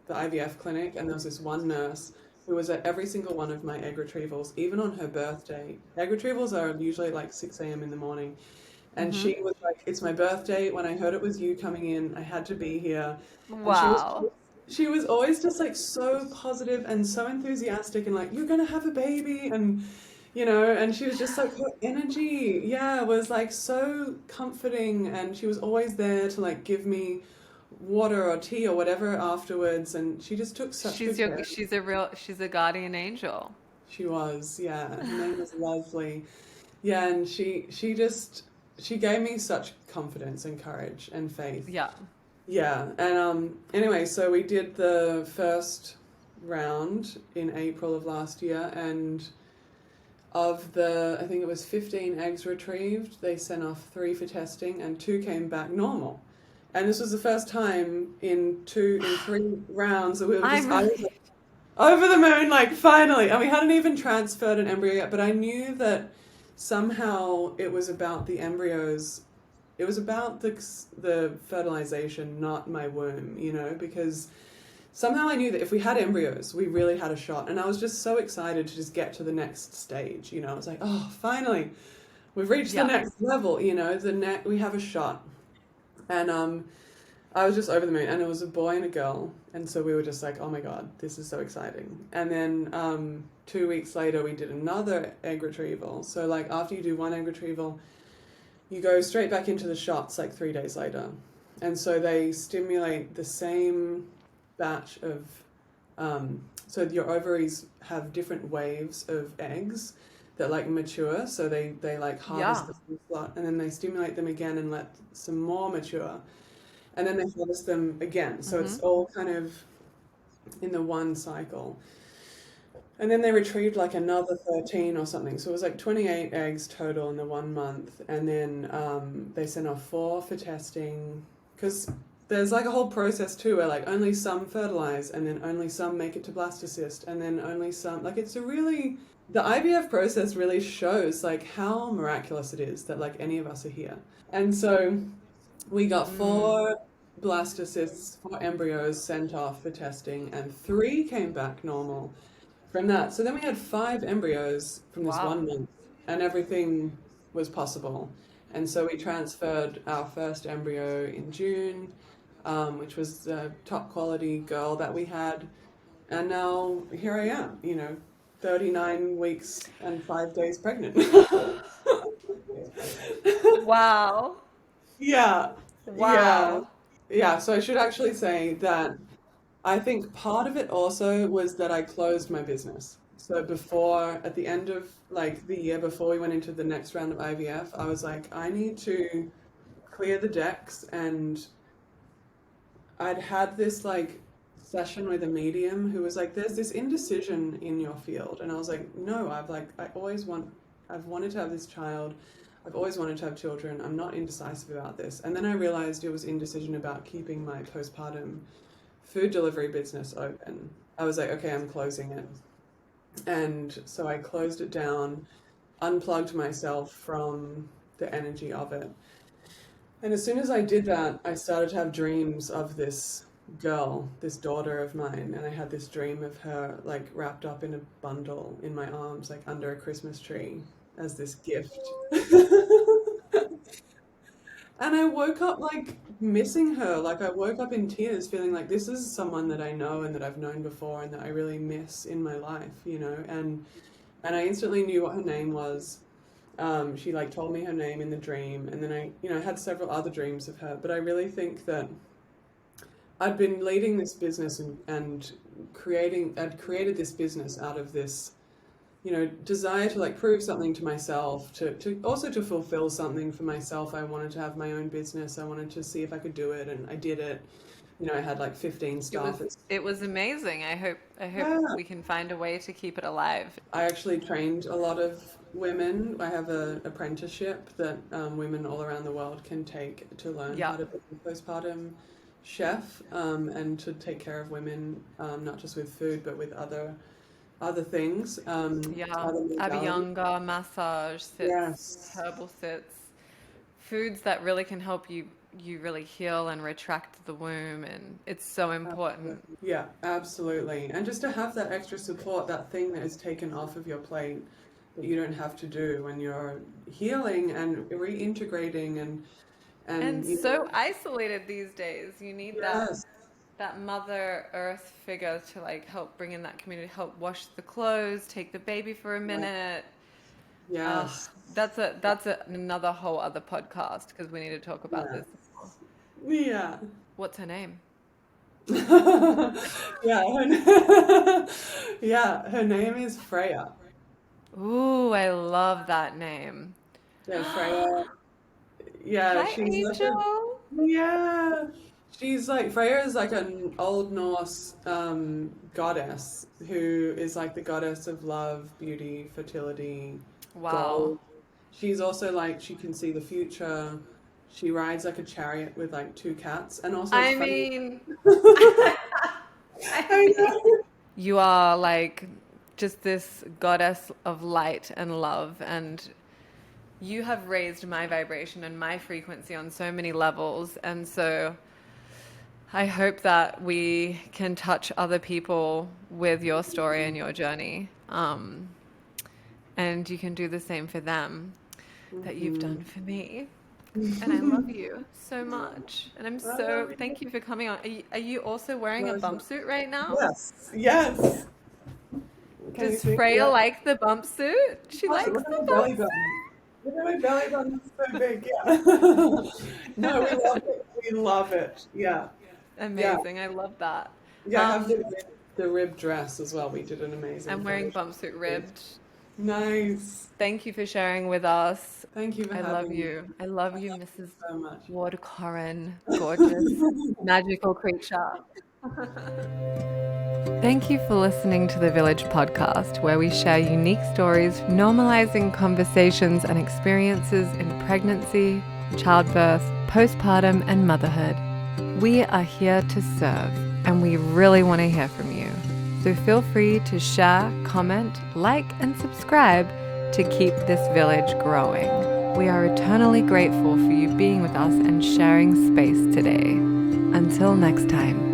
IVF clinic, and there was this one nurse who was at every single one of my egg retrievals, even on her birthday. Egg retrievals are usually like 6 a.m. in the morning. And Mm-hmm. she was like, it's my birthday. When I heard it was you coming in, I had to be here. And Wow. she was always just like so positive and so enthusiastic and like, you're gonna have a baby, and you know, and she was just like, her energy, yeah, was like so comforting, and she was always there to like give me water or tea or whatever afterwards, and she just took such good care. She's a guardian angel. She was, yeah. Her name was Lovely. Yeah, and she gave me such confidence and courage and faith. Yeah. Yeah, and anyway, so we did the first round in April of last year, and of the, I think it was 15 eggs retrieved, they sent off 3 for testing, and 2 came back normal. And this was the first time in 3 rounds that we were just, I was like, over the moon, like finally. And we hadn't even transferred an embryo yet, but I knew that somehow it was about the embryos. It was about the fertilization, not my womb, you know, because somehow I knew that if we had embryos, we really had a shot. And I was just so excited to just get to the next stage, you know. I was like, oh, finally, we've reached the Yeah. next level, you know, we have a shot. And I was just over the moon, and it was a boy and a girl. And so we were just like, oh my God, this is so exciting. And then 2 weeks later, we did another egg retrieval. So like after you do one egg retrieval, you go straight back into the shots like 3 days later. And so they stimulate the same batch of, so your ovaries have different waves of eggs that like mature. So they like harvest the full slot, and then they stimulate them again and let some more mature. And then they harvest them again. So it's all kind of in the one cycle. And then they retrieved like another 13 or something. So it was like 28 eggs total in the 1 month. And then they sent off 4 for testing. Because there's like a whole process too where like only some fertilize, and then only some make it to blastocyst, and then only some, like it's a really, the IVF process really shows like how miraculous it is that like any of us are here. And so we got 4 blastocysts, 4 embryos sent off for testing, and 3 came back normal from that. So then we had 5 embryos from this Wow. 1 month, and everything was possible. And so we transferred our first embryo in June, which was the top quality girl that we had. And now here I am, you know, 39 weeks and 5 days pregnant. Wow. Yeah, yeah, Wow. yeah. So I should actually say that I think part of it also was that I closed my business. So before, at the end of like the year before we went into the next round of IVF, I was like, I need to clear the decks. And I'd had this like session with a medium who was like, there's this indecision in your field. And I was like, no, I've wanted to have this child. I've always wanted to have children. I'm not indecisive about this. And then I realized it was indecision about keeping my postpartum food delivery business open. I was like, okay, I'm closing it. And so I closed it down, unplugged myself from the energy of it. And as soon as I did that, I started to have dreams of this girl, this daughter of mine. And I had this dream of her like wrapped up in a bundle in my arms, like under a Christmas tree as this gift. And I woke up like missing her. Like I woke up in tears, feeling like this is someone that I know and that I've known before and that I really miss in my life, you know. And I instantly knew what her name was. She like told me her name in the dream, and then I had several other dreams of her. But I really think that I'd been leading this business and I'd created this business out of this, desire to like prove something to myself, to also to fulfill something for myself. I wanted to have my own business. I wanted to see if I could do it, and I did it. I had like 15 It was staff. it was amazing. I hope Yeah. we can find a way to keep it alive. I actually trained a lot of women. I have an apprenticeship that women all around the world can take to learn Yeah. how to be a postpartum chef, and to take care of women, not just with food, but with other things, Yeah. other modalities. Abhyanga, massage, sits, Yes, herbal sits, foods that really can help you really heal and retract the womb, and it's so important. absolutely. Yeah, absolutely. And just to have that extra support, that thing that is taken off of your plate that you don't have to do when you're healing and reintegrating and And so isolated these days. You need yes, that mother earth figure to like help bring in that community, help wash the clothes, take the baby for a right, minute. Uh, yes, another whole other podcast because we need to talk about yeah, this. yeah. What's her name? Yeah, yeah, her name is Freya. Ooh, I love that name. Yeah, Freya. Yeah, Hi, she's like Angel. yeah, she's like Freya is like an Old Norse goddess who is like the goddess of love, beauty, fertility, Wow. gold. She's also like she can see the future. She rides like a chariot with like two cats, and also it's I funny. mean, I I mean, know. you are like just this goddess of light and love, and you have raised my vibration and my frequency on so many levels. And so I hope that we can touch other people with your story and your journey. And you can do the same for them that you've Mhm. done for me. And I love you so much. And thank you for coming on. Are you also wearing a bump suit right now? Yes, yes. Can you Does see? Freya Yeah. like the bump suit? She Oh, likes look at the my bump belly button. suit? Look at my belly button. It's so big. Yeah. No, we love it. We love it. Yeah. Yeah. Amazing. I love that. Yeah. I have Um, the rib dress as well. We did an amazing I'm wearing photo bump suit shoot. ribbed. Nice. Thank you for sharing with us. Thank you for I love having me. you. I love I you, love you Mrs. so much. Ward Corrin. Gorgeous, magical creature. Thank you for listening to the Village podcast, where we share unique stories, normalizing conversations and experiences in pregnancy, childbirth, postpartum, and motherhood. We are here to serve, and we really want to hear from you. So feel free to share, comment, like, and subscribe to keep this village growing. We are eternally grateful for you being with us and sharing space today. Until next time.